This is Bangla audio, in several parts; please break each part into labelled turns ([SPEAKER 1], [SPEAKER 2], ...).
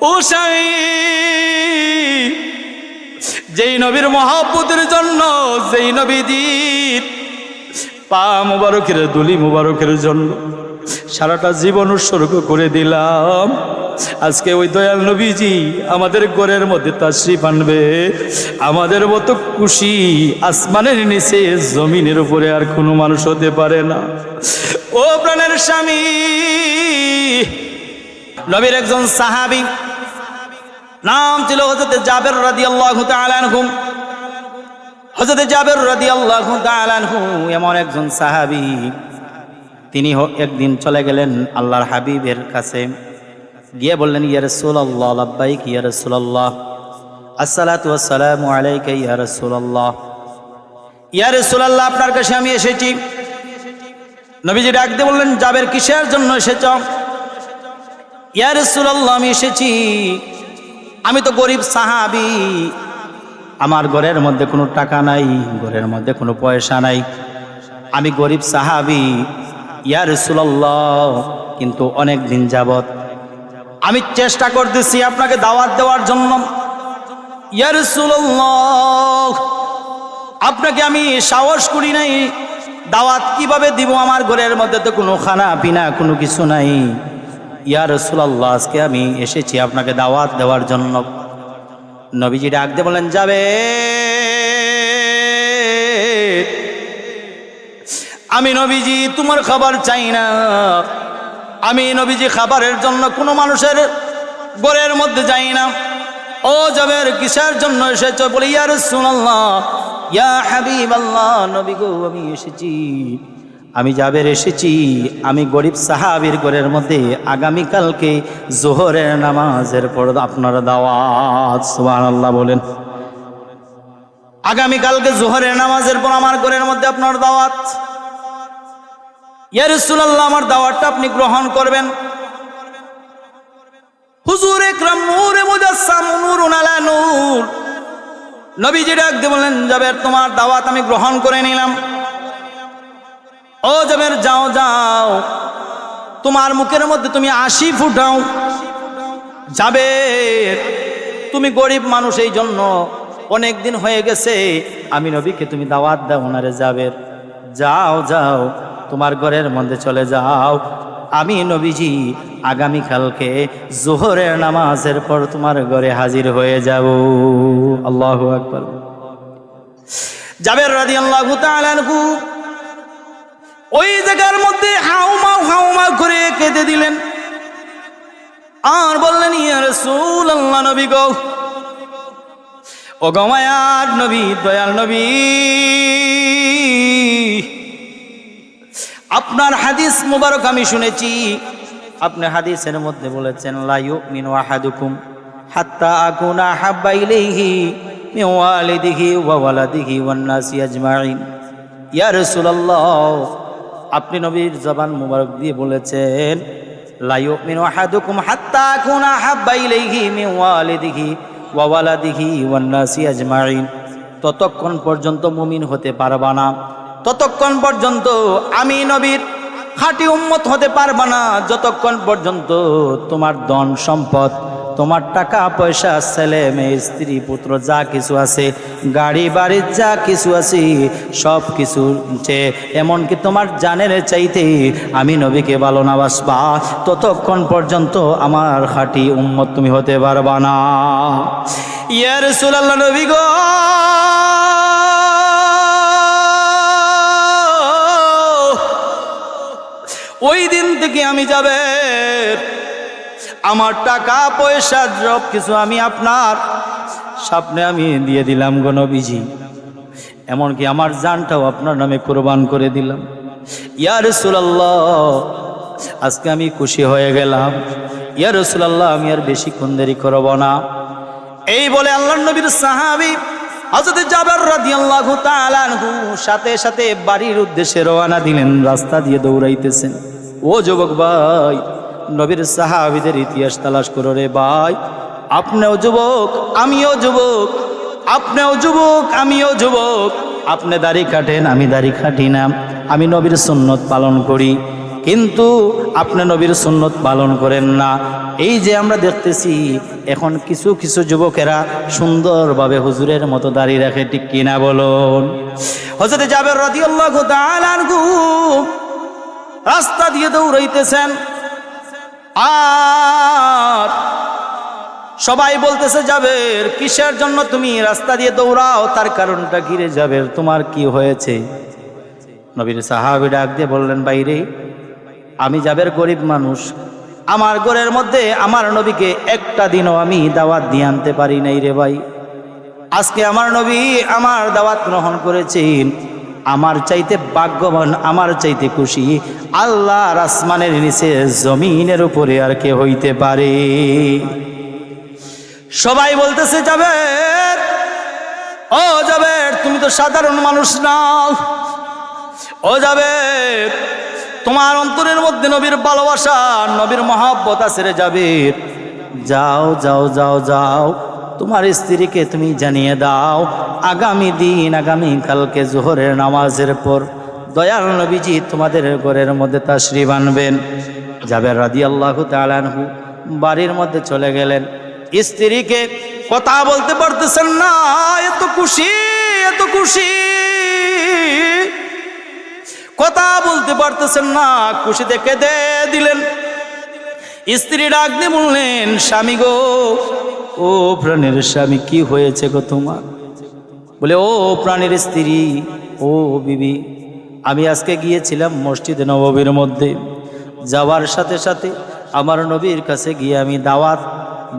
[SPEAKER 1] ও স্বামী, যেই নবীর মহব্বতের জন্য, যেই নবীজির পা মুবারকের দুলি মুবারকের জন্য সারাটা জীবন উৎসর্গ করে দিলাম, আজকে ওই দয়াল নবীজি আমাদের ঘরের মধ্যে তাশরিফ আনবে, আমাদের মতো খুশি আসমানের নিচে জমিনের উপরে আর কোনো মানুষ হতে পারে না। ও প্রাণের স্বামী, নবীর একজন সাহাবী, নাম ছিল হযরত জাবের রাদিয়াল্লাহু তাআলা আনহু। হযরত জাবের রাদিয়াল্লাহু তাআলা আনহু এমন একজন সাহাবী, তিনি একদিন চলে গেলেন আল্লাহর হাবিবের কাছে, গিয়ে বললেন, ইয়া রাসূলুল্লাহ, লাব্বাইক ইয়া রাসূলুল্লাহ, আসসালাতু ওয়াসসালামু আলাইকা ইয়া রাসূলুল্লাহ। ইয়া রাসূলুল্লাহ, আপনার কাছে আমি এসেছি। নবীজি ডাক দিয়ে বললেন, জাবের কিসের জন্য এসেছো? ইয়া রাসূলুল্লাহ, আমি এসেছি, আমি তো গরিব সাহাবী, আমার ঘরের মধ্যে কোনো টাকা নাই, ঘরের মধ্যে কোনো পয়সা নাই, আমি গরিব সাহাবী। ইয়া রাসূলুল্লাহ, কিন্তু অনেক দিন যাবত আমি চেষ্টা করতেছি আপনাকে দাওয়াত দেওয়ার জন্য। ইয়া রাসূলুল্লাহ, আপনাকে আমি সাহস করি নাই, দাওয়াত কিভাবে দিব, আমার ঘরের মধ্যে তো কোনো খানা পিনা কোনো কিছু নাই। ইয়া রাসূলুল্লাহ, আজকে আমি এসেছি আপনাকে দাওয়াত দেওয়ার জন্য। নবীজি ডাক দিয়ে বলেন, যাবে, আমি নবীজি তোমার খাবার চাই না, আমি নবীজি খাবারের জন্য কোনো মানুষের ঘরের মধ্যে যাই না। ও জাবের, কিসের জন্য এসেছো? বলে, ইয়া রাসূলুল্লাহ, ইয়া হাবিবাল্লাহ, নবী গো, আমি এসেছি, আমি জাবের এসেছি, আমি গরিব সাহাবীর ঘরের মধ্যে আগামীকালকে জোহরের নামাজের পর আপনার দাওয়াত। সুবহানাল্লাহ বলেন। আগামীকালকে জোহরের নামাজের পর আমার ঘরের মধ্যে আপনার দাওয়াত। ইয়া রাসূলুল্লাহ, আমার দাওয়াতটা আপনি গ্রহণ করবেন। হুজুর আকরাম নূরে মুজাসসাম, নূরুন আলা নূর, নবীজি ডাক দিয়ে বলেন, জাবের, তোমার দাওয়াত আমি গ্রহণ করে নিলাম। ও জাবের, যাও যাও, তোমার মুখের মধ্যে তুমি 80 ফুটাও। জাবের, তুমি গরিব মানুষ, এই জন্য অনেক দিন হয়ে গেছে, আমি নবীকে তুমি দাওয়াত দাও না রে জাবের। যাও যাও, তোমার ঘরের মধ্যে চলে যাও, আমি নবীজি আগামীকালকে জোহরের নামাজের পর তোমার ঘরে হাজির হয়ে যাব। আল্লাহু আকবার। জাবের রাদিয়াল্লাহু তাআলা আনহু ওই জায়গার মধ্যে হাউমাউ করে কেঁদে দিলেন, আর বললেন, ইয়া রাসূলুল্লাহ, নবী গো, ও গো মায়ার নবী, দয়াল নবী, আপনার হাদিস মুবারক আমি শুনেছি, আপনি হাদিসের মধ্যে বলেছেন, লা ইউমিনু আহাদুকুম হাত্তা আকুনা হাব্বা ইলাইহি মিন ওয়ালিদিহি ওয়া ওয়ালাদিহি ওয়ান নাসি আজমাইন। ইয়া রাসূলুল্লাহ, আপনি নবীর জবান মুবারক দিয়ে বলেছেন, লা ইউমিনু আহাদুকুম হাত্তা আকুনা হাব্বা ইলাইহি মিন ওয়ালিদিহি ওয়া ওয়ালাদিহি ওয়ান নাসি আজমাইন। ততক্ষণ পর্যন্ত মুমিন হতে পারবা না, ততক্ষণ পর্যন্ত আমি নবীর খাঁটি উম্মত হতে পারবা না, যতক্ষণ পর্যন্ত তোমার ধন সম্পদ, তোমার টাকা পয়সা, ছেলে মেয়ে, স্ত্রী পুত্র যা কিছু আছে, গাড়ি বাড়ি যা কিছু আছে, সব কিছু এমনকি তোমার জানের চাইতে আমি নবীকে ভালো না বাসবা, ততক্ষণ পর্যন্ত আমার খাঁটি উম্মত তুমি হতে পারবা না। ইয়া রাসূলুল্লাহ, নবী গো, ওই দিন থেকে আমি জাবের, আমার টাকা পয়সা সব কিছু আমি আপনার সামনে আমি দিয়ে দিলাম গো নবীজি, এমনকি আমার জানটাও আপনার নামে কুরবান করে দিলাম। ইয়া রাসূলুল্লাহ, আজকে আমি খুশি হয়ে গেলাম। ইয়া রাসূলুল্লাহ, আমি আর বেশিক্ষণ দেরি করব না। এই বলে আল্লাহর নবীর সাহাবী হযরত জাবের রাদিয়াল্লাহু তাআলা আনহু সাথে সাথে বাড়ির উদ্দেশ্যে রওনা দিলেন, রাস্তা দিয়ে দৌড়াইতেছেন। ও যুবক ভাই, নবীর সাহাবীদের ইতিহাস তালাশ করো রে ভাই। আপনিও যুবক, আমিও যুবক, আপনিও যুবক, আমিও যুবক। আপনি দাড়ি কাটেন, আমি দাড়ি কাটি না, আমি নবীর সুন্নত পালন করি, কিন্তু আপনি নবীর সুন্নত পালন করেন না। এই যে আমরা দেখতেছি এখন কিছু কিছু যুবকেরা সুন্দরভাবে হুজুরের মতো দাঁড়িয়ে রাখে, ঠিক কিনা বলুন? হযরত জাবের রাদিয়াল্লাহু তাআলা আনহু রাস্তা দিয়ে দৌড়াইতেছেন, আর সবাই বলতেছে, জাবের কিসের জন্য তুমি রাস্তা দিয়ে দৌড়াও, তার কারণটা কি রে জাবের, তোমার কি হয়েছে? নবীর সাহাবী ডাক দিয়ে বললেন, বাইরে আমি জাবের গরিব মানুষ, আমার ঘরের মধ্যে আমার নবীকে একটা দিনও আমি দাওয়াত দিয়ে আনতে পারি নাই রে ভাই। আজকে আমার নবী আমার দাওয়াত গ্রহণ করেছেন, আমার চাইতে ভাগ্যবান, আমার চাইতে খুশি আল্লাহর আসমানের নিচে জমিনের উপরে আর কে হইতে পারে? সবাই বলতেছে, জাবের, ও জাবের, তুমি তো সাধারণ মানুষ নাও। ও জাবের, তোমার অন্তরের মধ্যে নবীর ভালোবাসা, নবীর মহব্বত আছে রে জাবের। যাও যাও যাও যাও, তোমার স্ত্রীকে তুমি জানিয়ে দাও আগামী দিন, আগামী কালকে জোহরের নামাজের পর দয়াল নবীজি তোমাদের ঘরের মধ্যে তাশরিফ আনবেন। জাবের রাদিয়াল্লাহু তাআলা আনহু বাড়ির মধ্যে চলে গেলেন। স্ত্রীকে কথা বলতে পারতেছেন না, এত খুশি, এত খুশি, কথা বলতে পারতেছেন না, খুশিতে কেঁদে দিলেন। স্ত্রী ডাক দিয়ে বললেন, স্বামী গো, ও প্রাণের স্বামী, কি হয়েছে গো তোমার? বলে, ও প্রাণের স্ত্রী, ও বিবি, আমি আজকে গিয়েছিলাম মসজিদে নববীর মধ্যে, যাওয়ার সাথে সাথে আমার নবীর কাছে গিয়ে আমি দাওয়াত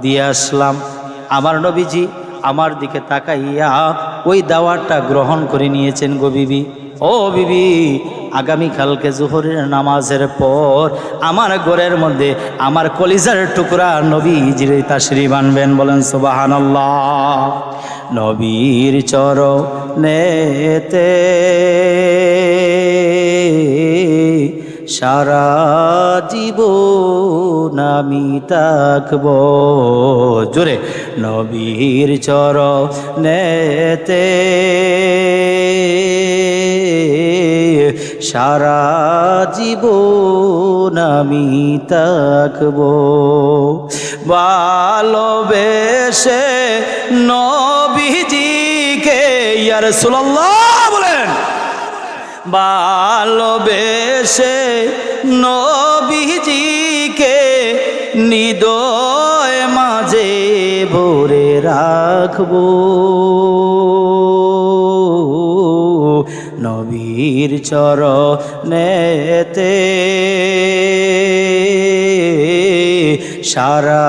[SPEAKER 1] দিয়ে আসলাম। আমার নবীজি আমার দিকে তাকাইয়া ওই দাওয়াতটা গ্রহণ করে নিয়েছেন গো বিবি। ও বিবি, আগামীকালকে জোহরের নামাজের পর আমার ঘরের মধ্যে আমার কলিজার টুকরা নবীজির তাশরিফ আনবেন। বলেন সুবহানাল্লাহ। নবীর চরণেতে সারা জীবন আমি থাকব, জোরে, নবীর চরণেতে সারা জীবন আমি থাকব, ভালোবেসে নবীজিকে, ইয়া রাসূলুল্লাহ বলেন, ভালোবেসে নবীজিকে হৃদয় মাঝে ভরে রাখবো, নবীর চরণেতে সারা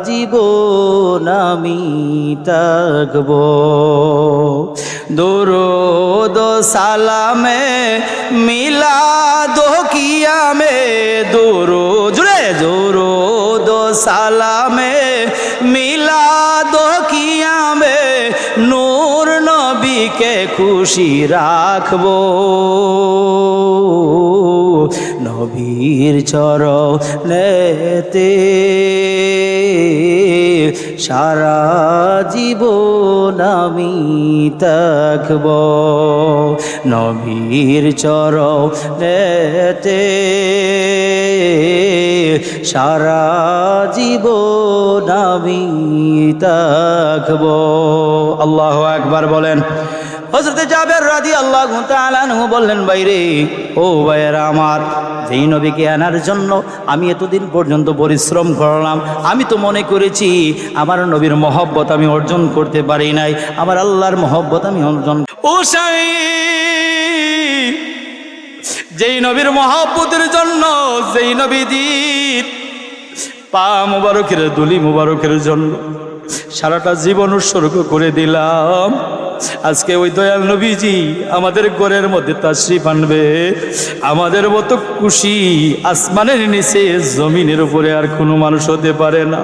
[SPEAKER 1] জীবন আমি থাকব। দুরূদ সালামে মিলাদ কিয়ামে, দুরূদ সালামে মিলাদ কিয়ামে নূর নবীকে খুশি রাখবো, নবীর চরণেতে সারা জীবন আমি থাকব, নবীর চরণেতে সারা জীবন আমি থাকব। আল্লাহু আকবার বলেন। হযরত জাবের রাদিয়াল্লাহু তাআলা আনহু বললেন, বাইরে, ও ভাইয়েরা আমার, যেই নবীকে আনার জন্য আমি এতদিন পর্যন্ত পরিশ্রম করলাম, আমি তো মনে করেছি আমার নবীর মহব্বত আমি অর্জন করতে পারি নাই, আমার আল্লাহর মহব্বত আমি অর্জন। ও স্বামী, যেই নবীর মহব্বতের জন্য, যেই নবীজির পা মুবারকের ধুলি মুবারকের জন্য সারাটা জীবন উৎসর্গ করে দিলাম, আজকে ওই দয়াল নবীজি আমাদের ঘরের মধ্যে তাশরিফ আনবে, আমাদের মতো খুশি আসমানের নিচে জমিনের উপরে আর কোনো মানুষ হতে পারে না।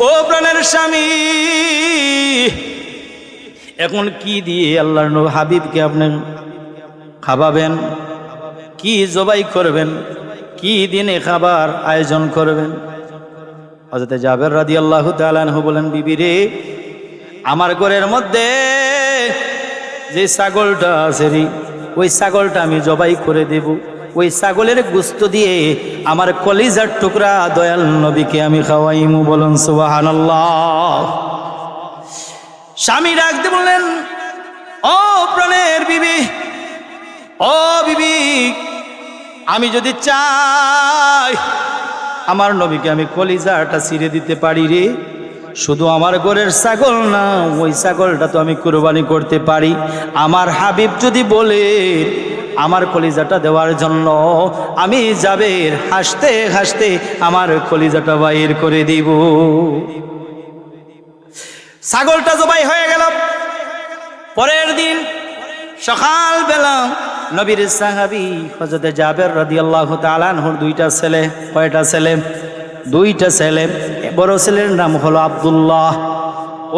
[SPEAKER 1] ও প্রাণের স্বামী, এখন কি দিয়ে আল্লাহর নবী হাবিবকে আপনি খাওয়াবেন? কি জবাই করবেন? কি দিনে খাবার আয়োজন করবেন? হযরত জাবের রাদিয়াল্লাহু তাআলা আনহু বলেন, বিবি রে, আমার ঘরের মধ্যে যে ছাগলটা আছে রে, ওই ছাগলটা আমি জবাই করে দেব, ওই ছাগলের গোশত দিয়ে আমার কলিজার টুকরা দয়াল নবীকে আমি খাওয়াইমু। বলুন সুবহানাল্লাহ। স্বামী ডাকতে বললেন, ও প্রাণের বিবি, ও বিবি, আমি যদি চাই আমার নবীকে আমি কলিজাটা ছিঁড়ে দিতে পারি রে। শুধু আমার ঘরের ছাগল না, ওই ছাগলটা তো আমি কুরবানি করতে পারি। আমার হাবিব যদি বলে আমার কলিজাটা দেওয়ার জন্য, আমি জাবের হাসতে হাসতে আমার কলিজাটা বাইর করে দিব। ছাগলটা জবাই হয়ে গেল। পরের দিন সকালবেলা নবীর সাহাবী হযরতে জাবের রাদিয়াল্লাহু তাআলা আনহুর দুইটা ছেলে। কয়টা ছেলে? দুইটা ছেলে। বড় ছেলের নাম হলো আব্দুল্লাহ।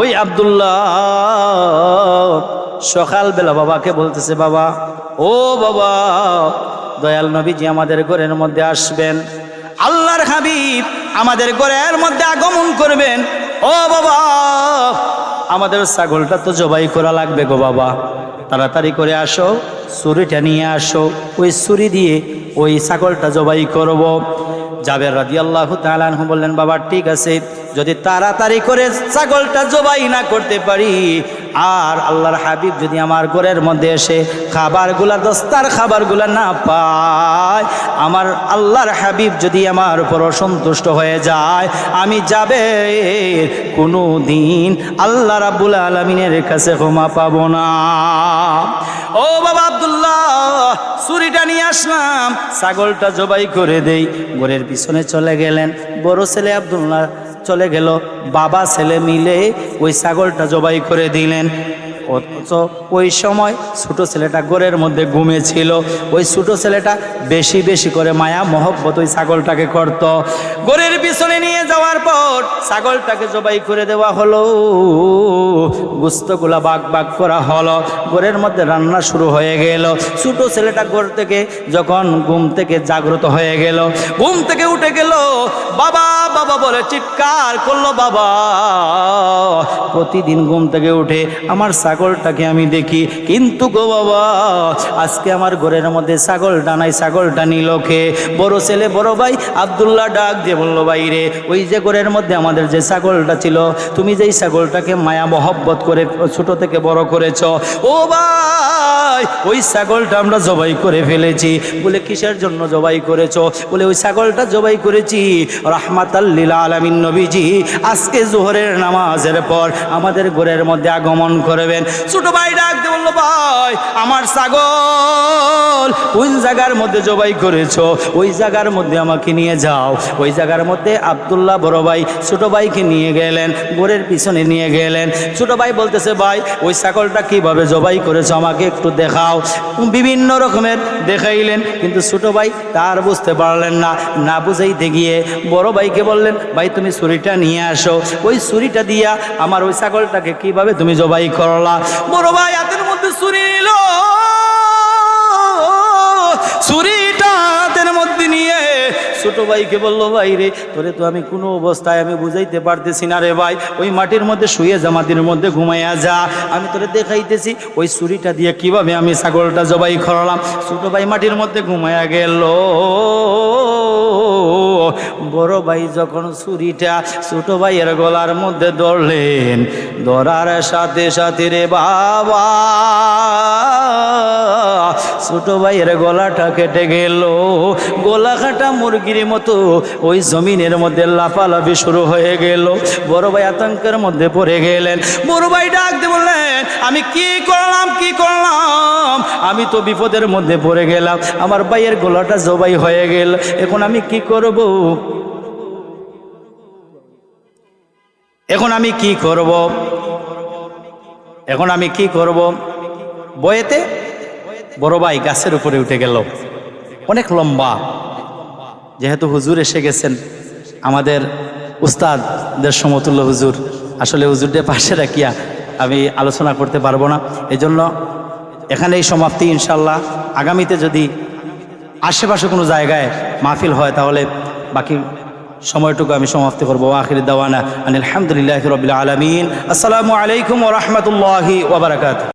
[SPEAKER 1] ওই আব্দুল্লাহ সকালবেলা বাবাকে বলতেছে, বাবা, ও বাবা, দয়াল নবীজি আমাদের ঘরের মধ্যে আসবেন, আল্লাহর হাবিব আমাদের ঘরের মধ্যে আগমন করবেন। ও বাবা, আমাদের ছাগলটা তো জবাই করা লাগবে গো বাবা, তাড়াতাড়ি করে আসো, ছুরিটা নিয়ে আসো, ওই ছুরি দিয়ে ওই ছাগলটা জবাই করব। জাবের রাদিয়াল্লাহু তাআলা আনহু বললেন, বাবা ঠিক আছে, যদি তাড়াতাড়ি করে ছাগলটা জবাই না করতে পারি, আর আল্লাহর হাবিব যদি আমার ঘরের মধ্যে এসে খাবারগুলা, দস্তার খাবারগুলা না পায়, আমার আল্লাহর হাবিব যদি আমার উপর অসন্তুষ্ট হয়ে যায়, আমি জাবের কোনো দিন আল্লাহ রাব্বুল আলামিনের কাছে ক্ষমা পাবো না। ও বাবা আব্দুল্লাহ, ছুরিটা নিয়ে আসলাম, ছাগলটা জবাই করে দেই। ঘরের পিছনে চলে গেলেন। বড় ছেলে আব্দুল্লাহ চলে গেল, বাবা ছেলে মিলে ওই ছাগলটা জবাই করে দিলেন। অথচ ওই সময় ছোট ছেলেটা ঘরের মধ্যে ঘুমিয়েছিল। ওই ছোট ছেলেটা বেশি বেশি করে মায়া মহব্বত ওই ছাগলটাকে করত। ঘরের পিছনে নিয়ে যাওয়ার পর ছাগলটাকে জবাই করে দেওয়া হলো, গোশতগুলা ভাগ ভাগ করা হলো, ঘরের মধ্যে রান্না শুরু হয়ে গেল। ছোট ছেলেটা ঘর থেকে যখন ঘুম থেকে জাগ্রত হয়ে গেল, ঘুম থেকে উঠে গেল, বাবা বাবা বলে চিৎকার করলো। বাবা, প্রতিদিন ঘুম থেকে উঠে আমার ছাগলটাকে আমি দেখি, কিন্তু গো বাবা, আজকে আমার ঘরের মধ্যে ছাগলটা নাই, ছাগলটা নিল কে? বড় ছেলে বড় ভাই আব্দুল্লাহ ডাক দিয়ে বললো, ভাই রে, ওই যে ঘরের মধ্যে আমাদের যে ছাগলটা ছিল, তুমি যেই ছাগলটাকে মায়া মহব্বত করে ছোট থেকে বড় করেছ, ও ভাই, ওই ছাগলটা আমরা জবাই করে ফেলেছি। বলে কিসের জন্য জবাই করেছ? বলে ওই ছাগলটা জবাই করেছি রাহমাতাল লিল আলামিন নবীজি আজকে জোহরের নামাজের পর আমাদের ঘরের মধ্যে আগমন করবেন। ছোট ভাই ডাক দিয়ে বললো, ভাই, আমার ছাগল কোন জায়গার মধ্যে জবাই করেছো? ওই জায়গার মধ্যে আমাকে নিয়ে যাও। ওই জায়গার মধ্যে আব্দুল্লাহ বড় ভাই ছোট ভাইকে নিয়ে গেলেন, ঘরের পিছনে নিয়ে গেলেন। ছোট ভাই বলতেছে, ভাই, ওই ছাগলটা কিভাবে জবাই করেছো আমাকে একটু দেখাও। বিভিন্ন রকমের দেখাইলেন, কিন্তু ছোট ভাই তার বুঝতে পারলেন না। না বুঝাইতে গিয়ে বড় ভাইকে বললেন, ভাই তুমি ছুরিটা নিয়ে আসো, ওই ছুরিটা দিয়া আমার ওই ছাগলটাকে কিভাবে তুমি জবাই করলা? বড় ভাই হাতের মধ্যে ছুরি নিল, ছুরিটা হাতের মধ্যে নিয়ে ছোট ভাইকে বললো, ভাই রে, তোরে তো আমি কোনো অবস্থায় আমি বুঝাইতে পারতেছি না রে ভাই, ওই মাটির মধ্যে শুয়ে যা, মাটির মধ্যে ঘুমাইয়া যা, আমি তোরে দেখাইতেছি ওই ছুরিটা দিয়ে কিভাবে আমি ছাগলটা জবাই করলাম। ছোট ভাই মাটির মধ্যে ঘুমাইয়া গেল। বড় ভাই যখন ছুরিটা ছোট ভাইয়ের গলার মধ্যে ধরলেন, ধরার সাথে সাথে রে বাবা, ছোট ভাইয়ের গলাটা কেটে গেল। গলা কাটা মুরগির মতো ওই জমিনের মধ্যে লাফালাফি শুরু হয়ে গেল। বড় ভাই আতঙ্কের মধ্যে পড়ে গেলেন। বড় ভাই ডাক দিয়ে বললেন, আমি কি করলাম, কি করলাম? আমি তো বিপদের মধ্যে পড়ে গেলাম, আমার ভাইয়ের গলাটা জবাই হয়ে গেল, এখন আমি কি করব? এখন আমি কি করব? এখন আমি কি করব? বয়েতে বড় ভাই গাছের উপরে উঠে গেল, অনেক লম্বা। যেহেতু হুজুর এসে গেছেন, আমাদের উস্তাদদের সমতুল্য হুজুর, আসলে হুজুরদের পাশে রাখিয়া আমি আলোচনা করতে পারবো না, এজন্য এখানেই সমাপ্তি। ইনশাল্লাহ আগামীতে যদি আশেপাশে কোনো জায়গায় মাহফিল হয় তাহলে বাকি সময়টুকু আমি সমাপ্তি করবো। আখির দাওয়ানা আলহামদুলিল্লাহি রাব্বিল আলামিন। আসসালামু আলাইকুম ওয়া রাহমাতুল্লাহি ওয়া বারাকাতুহু।